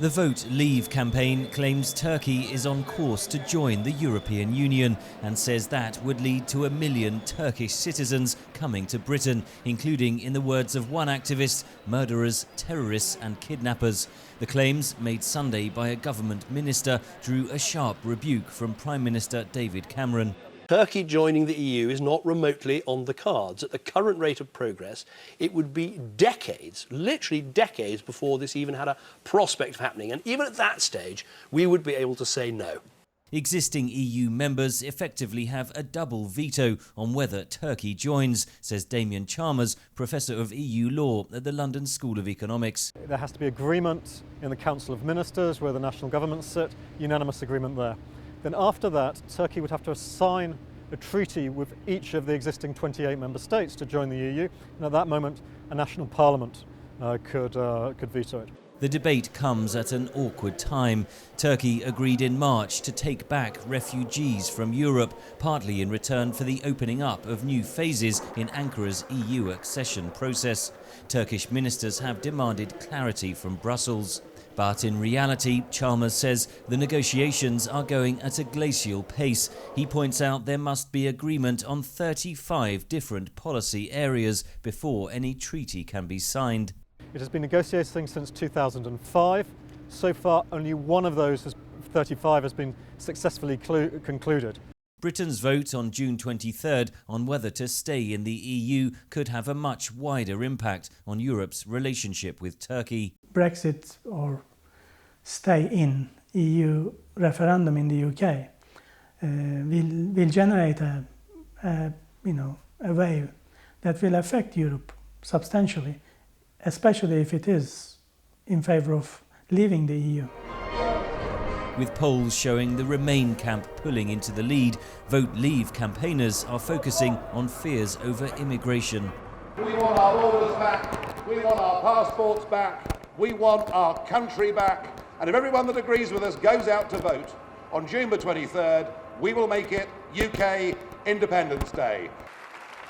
The Vote Leave campaign claims Turkey is on course to join the European Union and says that would lead to 1 million Turkish citizens coming to Britain, including, in the words of one activist, murderers, terrorists and kidnappers. The claims, made Sunday by a government minister, drew a sharp rebuke from Prime Minister David Cameron. Turkey joining the EU is not remotely on the cards. At the current rate of progress, it would be decades, literally decades, before this even had a prospect of happening. And even at that stage, we would be able to say no. Existing EU members effectively have a double veto on whether Turkey joins, says Damien Chalmers, Professor of EU Law at the London School of Economics. There has to be agreement in the Council of Ministers where the national governments sit, unanimous agreement there. Then after that, Turkey would have to sign a treaty with each of the existing 28 member states to join the EU, and at that moment a national parliament could veto it. The debate comes at an awkward time. Turkey agreed in March to take back refugees from Europe, partly in return for the opening up of new phases in Ankara's EU accession process. Turkish ministers have demanded clarity from Brussels. But in reality, Chalmers says the negotiations are going at a glacial pace. He points out there must be agreement on 35 different policy areas before any treaty can be signed. It has been negotiating since 2005. So far, only one of those 35 has been successfully concluded. Britain's vote on June 23rd on whether to stay in the EU could have a much wider impact on Europe's relationship with Turkey. Brexit or stay in EU referendum in the UK will generate a wave that will affect Europe substantially, especially if it is in favour of leaving the EU. With polls showing the Remain camp pulling into the lead, Vote Leave campaigners are focusing on fears over immigration. We want our borders back, we want our passports back, we want our country back, and if everyone that agrees with us goes out to vote on June the 23rd, we will make it UK Independence Day.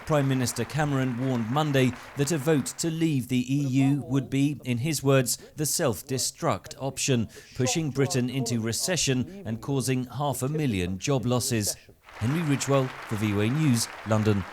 Prime Minister Cameron warned Monday that a vote to leave the EU would be, in his words, the self-destruct option, pushing Britain into recession and causing 500,000 job losses. Henry Ridgewell for VOA News, London.